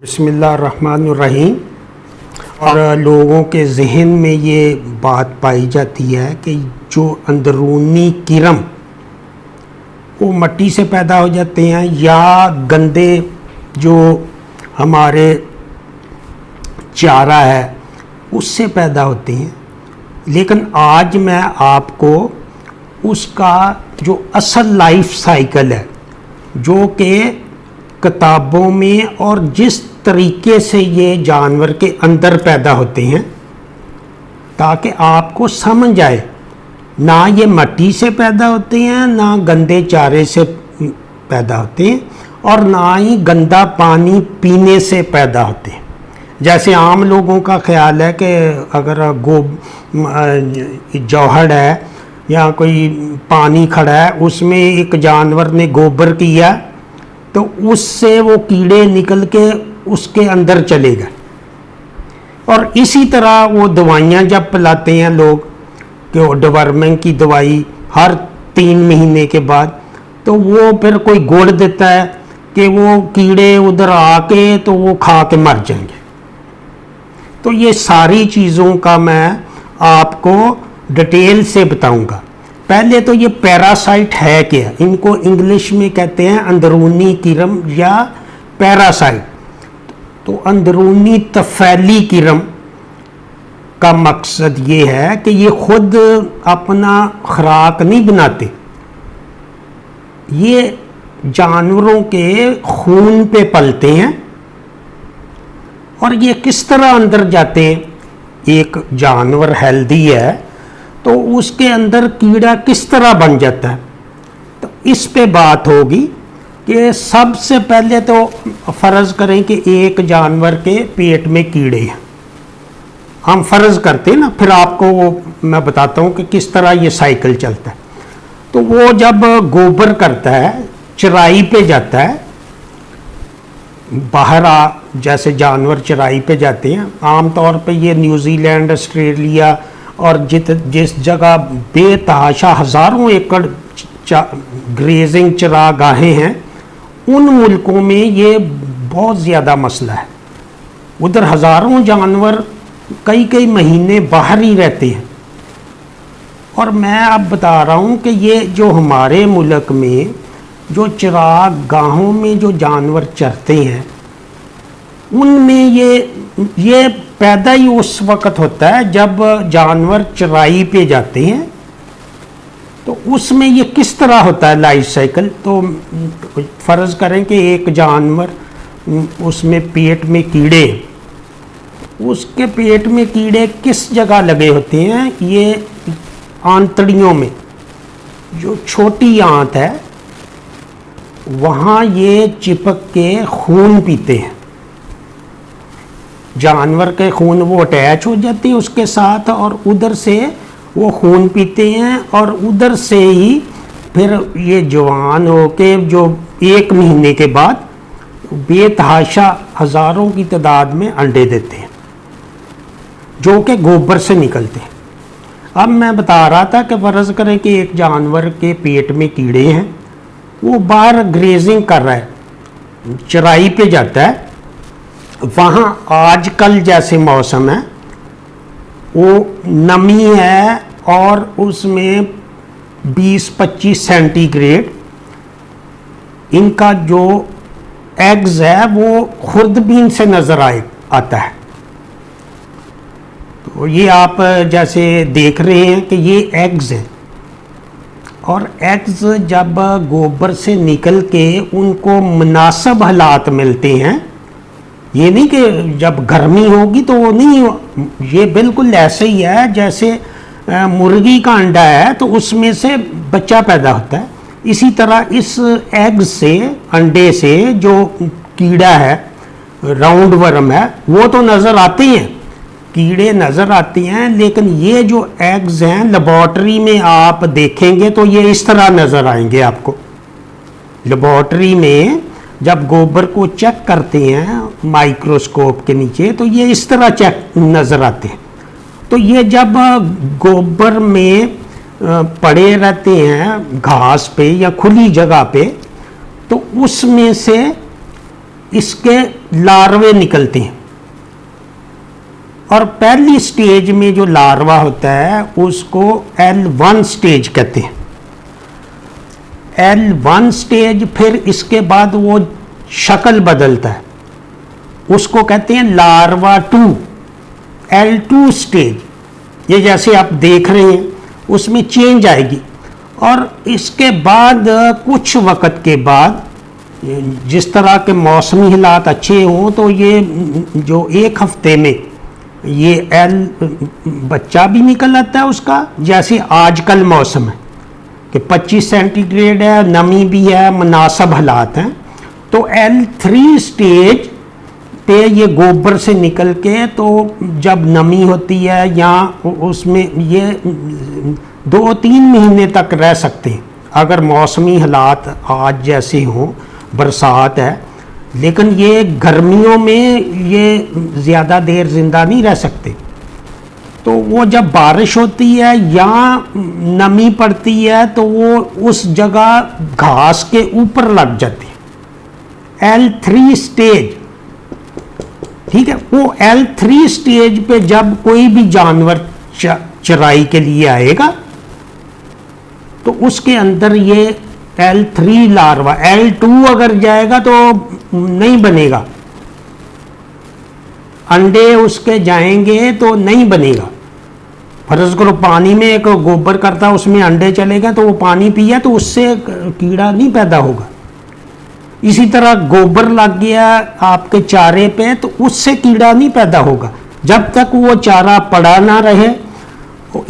बिस्मिल्लाहिर्रहमानिर्रहीम। और लोगों के जहन में ये बात पाई जाती है कि जो अंदरूनी किरम वो मट्टी से पैदा हो जाते हैं या गंदे जो हमारे चारा है उससे पैदा होते हैं। लेकिन आज मैं आपको उसका जो असल लाइफ साइकिल है, जो कि किताबों में और जिस तरीके से ये जानवर के अंदर पैदा होते हैं, ताकि आपको समझ आए ना ये मट्टी से पैदा होते हैं, ना गंदे चारे से पैदा होते हैं, और ना ही गंदा पानी पीने से पैदा होते हैं। जैसे आम लोगों का ख्याल है कि अगर जौहर है या कोई पानी खड़ा है, उसमें एक जानवर ने गोबर किया तो उससे वो कीड़े निकल के उसके अंदर चले गए। और इसी तरह वो दवाइयाँ जब पिलाते हैं लोग कि वो डिवर्मिंग की दवाई हर 3 महीने के बाद, तो वो फिर कोई गुड़ देता है कि वो कीड़े उधर आके तो वो खा के मर जाएंगे। तो ये सारी चीज़ों का मैं आपको डिटेल से बताऊंगा। पहले तो ये पैरासाइट है क्या, इनको इंग्लिश में कहते हैं अंदरूनी किरम या पैरासाइट। तो अंदरूनी तफैली किरम का मकसद ये है कि ये खुद अपना खुराक नहीं बनाते, ये जानवरों के खून पे पलते हैं। और ये किस तरह अंदर जाते हैं, एक जानवर हेल्दी है तो उसके अंदर कीड़ा किस तरह बन जाता है, तो इस पे बात होगी। कि सबसे पहले तो फ़र्ज़ करें कि एक जानवर के पेट में कीड़े हैं, हम फ़र्ज़ करते हैं ना, फिर आपको वो मैं बताता हूँ कि किस तरह ये साइकिल चलता है। तो वो जब गोबर करता है, चराई पे जाता है, बाहर जैसे जानवर चराई पे जाते हैं, आम तौर पे ये न्यूजीलैंड, ऑस्ट्रेलिया और जिस जगह बेतहाशा हज़ारों एकड़ ग्रेजिंग चरागाहें हैं, उन मुल्कों में ये बहुत ज़्यादा मसला है। उधर हज़ारों जानवर कई कई महीने बाहर ही रहते हैं। और मैं अब बता रहा हूँ कि ये जो हमारे मुल्क में जो चरागाहों में जो जानवर चरते हैं, उनमें ये पैदा ही उस वक़्त होता है जब जानवर चराई पे जाते हैं। तो उसमें ये किस तरह होता है लाइफ साइकिल। तो फ़र्ज़ करें कि एक जानवर, उसमें पेट में कीड़े, उसके पेट में कीड़े किस जगह लगे होते हैं, ये आंतड़ियों में, जो छोटी आंत है वहाँ ये चिपक के खून पीते हैं। जानवर के खून वो अटैच हो जाती है उसके साथ और उधर से वो खून पीते हैं, और उधर से ही फिर ये जवान होके जो 1 महीने के बाद बेतहाशा हज़ारों की तादाद में अंडे देते हैं, जो कि गोबर से निकलते हैं। अब मैं बता रहा था कि फ़र्ज़ करें कि एक जानवर के पेट में कीड़े हैं, वो बाहर ग्रेजिंग कर रहा है, चराई पे जाता है, वहाँ आजकल जैसे मौसम है वो नमी है और उसमें 20-25 सेंटीग्रेड इनका जो एग्स है वो खुर्दबीन से नज़र आता है। तो ये आप जैसे देख रहे हैं कि ये एग्स हैं, और एग्स जब गोबर से निकल के उनको मुनासिब हालात मिलते हैं, ये नहीं कि जब गर्मी होगी तो वो नहीं, ये बिल्कुल ऐसे ही है जैसे मुर्गी का अंडा है तो उसमें से बच्चा पैदा होता है। इसी तरह इस एग से, अंडे से जो कीड़ा है, राउंड वर्म है, वो तो नज़र आते हैं, कीड़े नज़र आते हैं, लेकिन ये जो एग्स हैं लेबॉर्ट्री में आप देखेंगे तो ये इस तरह नज़र आएंगे आपको। लेबॉर्ट्री में जब गोबर को चेक करते हैं माइक्रोस्कोप के नीचे तो ये इस तरह चेक नज़र आते हैं। तो ये जब गोबर में पड़े रहते हैं घास पे या खुली जगह पे, तो उसमें से इसके लार्वे निकलते हैं। और पहली स्टेज में जो लार्वा होता है उसको L1 स्टेज कहते हैं। L1 स्टेज, फिर इसके बाद वो शक्ल बदलता है, उसको कहते हैं लार्वा 2, L2 स्टेज। ये जैसे आप देख रहे हैं उसमें चेंज आएगी। और इसके बाद कुछ वक्त के बाद जिस तरह के मौसमी हालात अच्छे हों तो ये जो एक हफ्ते में ये बच्चा भी निकल आता है उसका, जैसे आजकल मौसम है कि 25 सेंटीग्रेड है, नमी भी है, मुनासिब हालात हैं। तो L3 स्टेज पे ये गोबर से निकल के, तो जब नमी होती है या उसमें ये 2-3 महीने तक रह सकते हैं अगर मौसमी हालात आज जैसे हों, बरसात है। लेकिन ये गर्मियों में ये ज़्यादा देर ज़िंदा नहीं रह सकते। तो वो जब बारिश होती है या नमी पड़ती है तो वो उस जगह घास के ऊपर लग जाते हैं। L3 स्टेज, ठीक है। वो L3 स्टेज पे जब कोई भी जानवर चराई के लिए आएगा तो उसके अंदर ये L3 लार्वा, L2 अगर जाएगा तो नहीं बनेगा, अंडे उसके जाएंगे तो नहीं बनेगा। फर्ज करो पानी में एक गोबर करता है, उसमें अंडे चले गए तो वो पानी पिया तो उससे कीड़ा नहीं पैदा होगा। इसी तरह गोबर लग गया आपके चारे पे तो उससे कीड़ा नहीं पैदा होगा। जब तक वो चारा पड़ा ना रहे,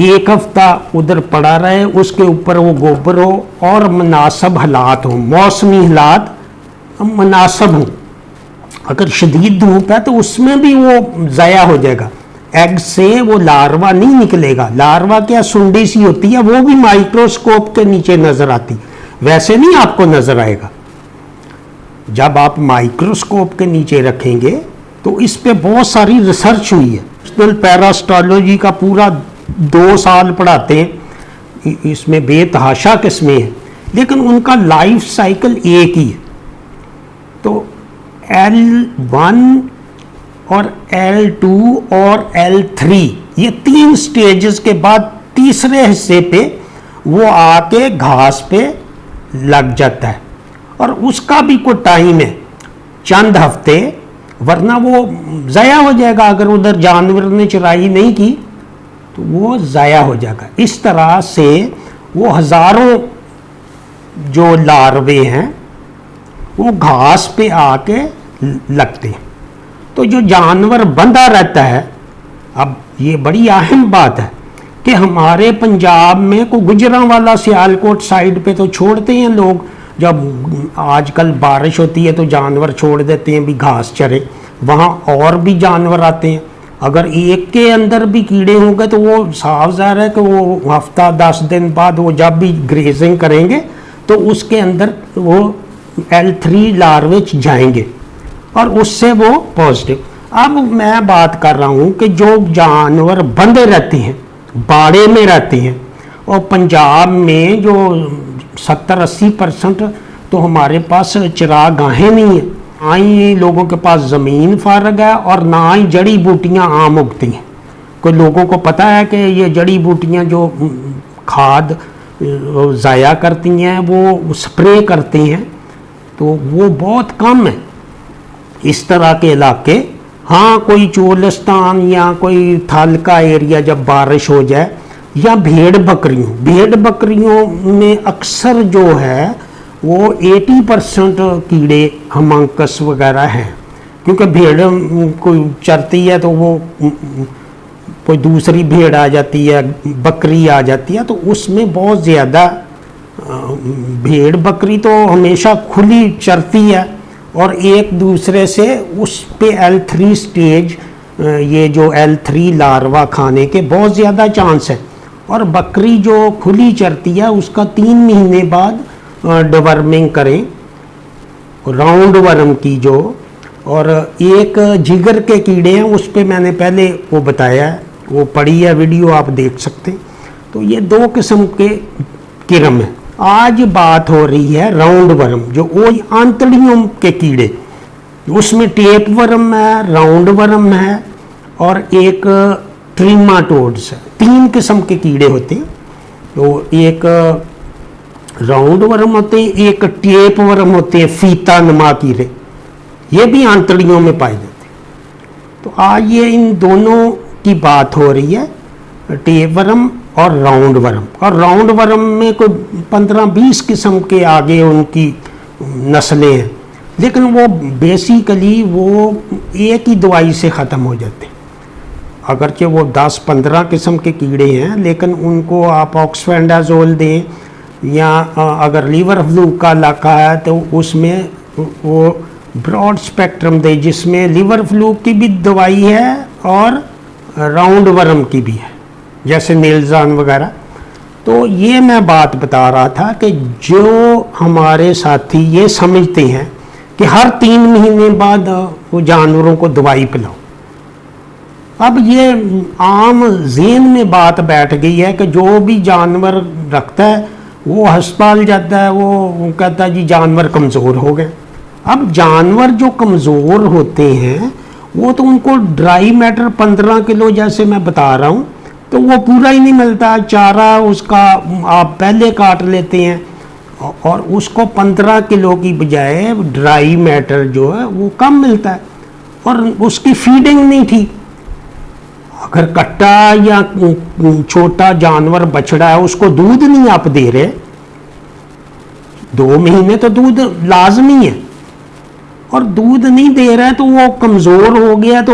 एक हफ्ता उधर पड़ा रहे, उसके ऊपर वो गोबर हो और मुनासिब हालात हो, मौसमी हालात मुनासिब हो। अगर शदीद धूप है तो उसमें भी वो ज़ाया हो जाएगा। एग से वो लार्वा नहीं निकलेगा। लार्वा क्या सुंडी सी होती है, वो भी माइक्रोस्कोप के नीचे नज़र आती, वैसे नहीं आपको नज़र आएगा। जब आप माइक्रोस्कोप के नीचे रखेंगे तो इस पे बहुत सारी रिसर्च हुई है। नेशनल पैरास्टोलॉजी का पूरा 2 साल पढ़ाते हैं, इसमें बेतहाशा किस्में हैं, लेकिन उनका लाइफ साइकिल एक ही है। तो L1 और L2 और L3 ये 3 स्टेजेस के बाद तीसरे हिस्से पे वो आके घास पे लग जाता है। और उसका भी कोई टाइम है, चंद हफ्ते, वरना वो ज़ाया हो जाएगा। अगर उधर जानवर ने चराई नहीं की तो वो ज़ाया हो जाएगा। इस तरह से वो हज़ारों जो लार्वे हैं वो घास पे आके लगते हैं। तो जो जानवर बंधा रहता है, अब ये बड़ी अहम बात है कि हमारे पंजाब में को गुजरांवाला सियालकोट साइड पे तो छोड़ते हैं लोग, जब आजकल बारिश होती है तो जानवर छोड़ देते हैं भी घास चरे, वहाँ और भी जानवर आते हैं। अगर एक के अंदर भी कीड़े होंगे तो वो साफ ज़ाहिर है कि वो हफ्ता 10 दिन बाद वो जब भी ग्रेजिंग करेंगे तो उसके अंदर वो L3 लार्वे जाएंगे और उससे वो पॉजिटिव। अब मैं बात कर रहा हूँ कि जो जानवर बंधे रहते हैं, बाड़े में रहते हैं, और पंजाब में जो 70-80% तो हमारे पास चरागाहें नहीं है, ना ही लोगों के पास ज़मीन फारग है और ना ही जड़ी बूटियाँ आम उगती हैं। कोई लोगों को पता है कि ये जड़ी बूटियाँ जो खाद ज़ाया करती हैं वो स्प्रे करते हैं, तो वो बहुत कम है इस तरह के इलाके। हाँ, कोई चोलिस्तान या कोई थल का एरिया जब बारिश हो जाए, या भेड़ बकरियों में अक्सर जो है वो 80% कीड़े हमंकस वगैरह हैं, क्योंकि भेड़ कोई चरती है तो वो कोई दूसरी भेड़ आ जाती है, बकरी आ जाती है, तो उसमें बहुत ज़्यादा भेड़ बकरी तो हमेशा खुली चरती है और एक दूसरे से उस पे L3 स्टेज, ये जो L3 लार्वा खाने के बहुत ज़्यादा चांस है। और बकरी जो खुली चरती है उसका 3 महीने बाद डिवर्मिंग करें, राउंड वर्म की जो, और एक जिगर के कीड़े हैं उस पे मैंने पहले वो बताया है, वो पड़ी है वीडियो, आप देख सकते हैं। तो ये 2 किस्म के किरम हैं। आज बात हो रही है राउंड वर्म, जो वो आंतड़ियों के कीड़े, उसमें टेप वर्म है, राउंड वर्म है और एक ट्रीमाटोड्स है। 3 किस्म के कीड़े होते हैं। तो एक राउंड वर्म होते हैं, एक टेप वर्म होते हैं, फीता नुमा कीड़े, ये भी आंतड़ियों में पाए जाते हैं। तो आज ये इन दोनों की बात हो रही है, टेप वर्म और राउंड वर्म। और राउंड वर्म में कोई 15-20 किस्म के आगे उनकी नस्लें हैं, लेकिन वो बेसिकली वो एक ही दवाई से ख़त्म हो जाते हैं। अगरचे वो 10-15 किस्म के कीड़े हैं, लेकिन उनको आप ऑक्सफेंडाजोल दें या अगर लीवर फ्लू का इलाका है तो उसमें वो ब्रॉड स्पेक्ट्रम दें, जिसमें लीवर फ्लू की भी दवाई है और राउंड वर्म की भी है, जैसे नीलजान वगैरह। तो ये मैं बात बता रहा था कि जो हमारे साथी ये समझते हैं कि हर 3 महीने बाद वो जानवरों को दवाई पिलाओ, अब ये आम ज़हन में बात बैठ गई है कि जो भी जानवर रखता है वो अस्पताल जाता है, वो कहता है जी जानवर कमज़ोर हो गए। अब जानवर जो कमज़ोर होते हैं वो तो उनको ड्राई मैटर 15 किलो जैसे मैं बता रहा हूँ, तो वो पूरा ही नहीं मिलता। चारा उसका आप पहले काट लेते हैं और उसको 15 किलो की बजाय ड्राई मैटर जो है वो कम मिलता है और उसकी फीडिंग नहीं ठीक। अगर कट्टा या छोटा जानवर बछड़ा है, उसको दूध नहीं आप दे रहे, 2 महीने तो दूध लाजमी है, और दूध नहीं दे रहा है तो वो कमज़ोर हो गया, तो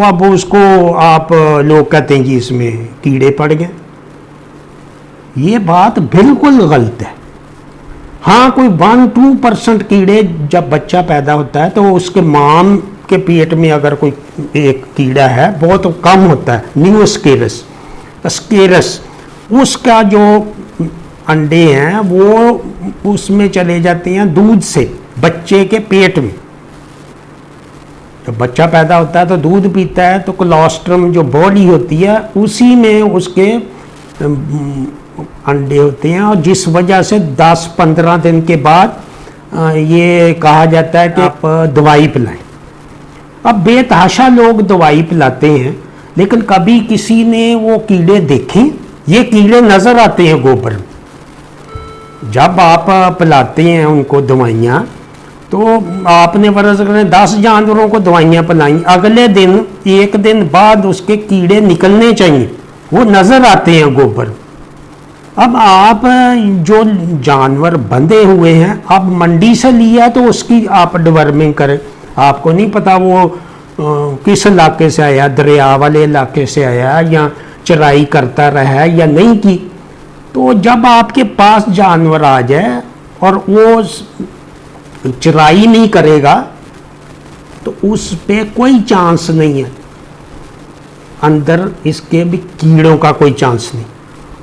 अब उसको आप लोग कहते हैं जी इसमें कीड़े पड़ गए। ये बात बिल्कुल गलत है। हाँ, कोई 1-2% कीड़े जब बच्चा पैदा होता है तो उसके माम के पेट में अगर कोई एक कीड़ा है, बहुत कम होता है, न्यूस्केरस स्केरस, उसका जो अंडे हैं वो उसमें चले जाते हैं दूध से बच्चे के पेट में। जब बच्चा पैदा होता है तो दूध पीता है, तो कोलोस्ट्रम जो बॉडी होती है उसी में उसके अंडे होते हैं, और जिस वजह से 10-15 दिन के बाद ये कहा जाता है कि आप दवाई पिलाएं। अब बेतहाशा लोग दवाई पिलाते हैं, लेकिन कभी किसी ने वो कीड़े देखे? ये कीड़े नज़र आते हैं गोबर में। जब आप पिलाते हैं उनको दवाइयाँ, तो आपने फर्ज करें 10 जानवरों को दवाइयाँ पिलाई, अगले दिन 1 दिन बाद उसके कीड़े निकलने चाहिए, वो नज़र आते हैं गोबर। अब आप जो जानवर बंधे हुए हैं, अब मंडी से लिया तो उसकी आप डिवर्मिंग करें। आपको नहीं पता वो किस इलाके से आया, दरिया वाले इलाके से आया या चराई करता रहा या नहीं की। तो जब आपके पास जानवर आ जाए और वो चराई नहीं करेगा तो उस पे कोई चांस नहीं है, अंदर इसके भी कीड़ों का कोई चांस नहीं।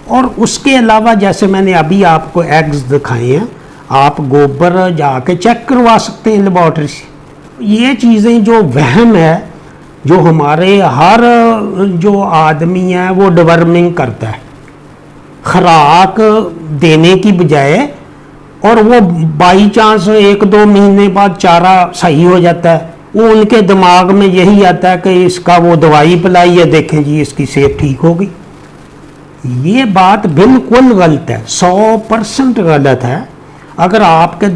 और उसके अलावा जैसे मैंने अभी आपको एग्स दिखाए हैं, आप गोबर जाके चेक करवा सकते हैं लेबॉर्ट्री से। ये चीज़ें जो वहम है, जो हमारे हर जो आदमी है वो डिवर्मिंग करता है खुराक देने की बजाय, और वो बाई चांस 1-2 महीने बाद चारा सही हो जाता है, वो उनके दिमाग में यही आता है कि इसका वो दवाई पिलाई है, देखें जी इसकी सेहत ठीक होगी। ये बात बिल्कुल गलत है, 100% गलत है। अगर आपके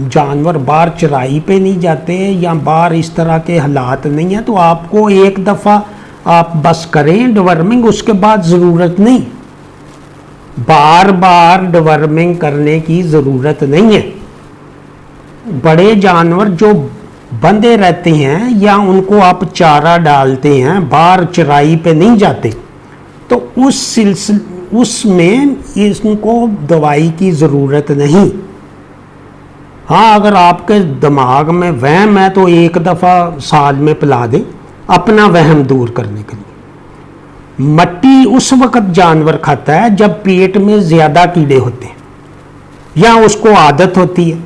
जानवर बाहर चराई पे नहीं जाते या बाहर इस तरह के हालात नहीं है, तो आपको एक दफ़ा आप बस करें डिवर्मिंग, उसके बाद ज़रूरत नहीं, बार बार डिवर्मिंग करने की ज़रूरत नहीं है। बड़े जानवर जो बंधे रहते हैं या उनको आप चारा डालते हैं, बाहर चराई पे नहीं जाते, तो उसमें इसको दवाई की ज़रूरत नहीं। हाँ, अगर आपके दिमाग में वहम है तो एक दफ़ा साल में पिला दें, अपना वहम दूर करने के लिए। मट्टी उस वक़्त जानवर खाता है जब पेट में ज़्यादा कीड़े होते हैं या उसको आदत होती है।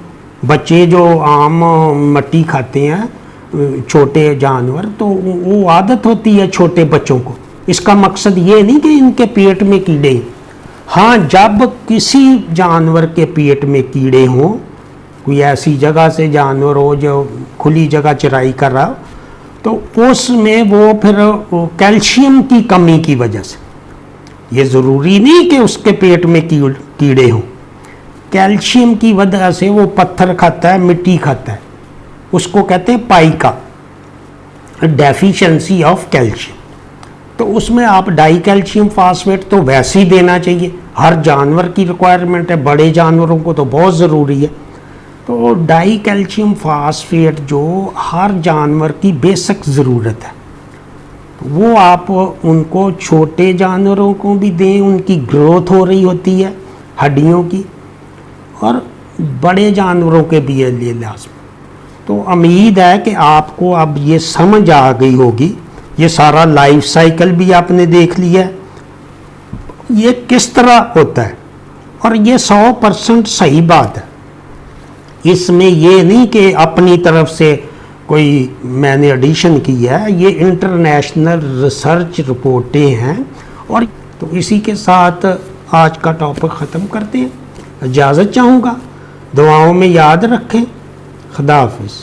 बच्चे जो आम मट्टी खाते हैं छोटे जानवर, तो वो आदत होती है छोटे बच्चों को। इसका मकसद ये नहीं कि इनके पेट में कीड़े। हाँ, जब किसी जानवर के पेट में कीड़े हों कोई ऐसी जगह से जानवर हो जो खुली जगह चराई कर रहा हो, तो उसमें वो फिर कैल्शियम की कमी की वजह से, ये ज़रूरी नहीं कि उसके पेट में कीड़े हों, कैल्शियम की वजह से वो पत्थर खाता है, मिट्टी खाता है, उसको कहते हैं पाइका, डेफिशिएंसी ऑफ कैल्शियम। तो उसमें आप डाई कैल्शियम फास्फेट तो वैसे ही देना चाहिए, हर जानवर की रिक्वायरमेंट है, बड़े जानवरों को तो बहुत ज़रूरी है। तो डाई कैल्शियम फास्फेट जो हर जानवर की बेसिक ज़रूरत है, वो आप उनको छोटे जानवरों को भी दें, उनकी ग्रोथ हो रही होती है हड्डियों की, और बड़े जानवरों के भी लिए लाजमी। तो उम्मीद है कि आपको अब ये समझ आ गई होगी, ये सारा लाइफ साइकिल भी आपने देख लिया है, ये किस तरह होता है, और ये 100% सही बात है। इसमें ये नहीं कि अपनी तरफ से कोई मैंने एडिशन की है, ये इंटरनेशनल रिसर्च रिपोर्टें हैं। और तो इसी के साथ आज का टॉपिक ख़त्म करते हैं, इजाज़त चाहूँगा, दुआओं में याद रखें, खुदा हाफिज़।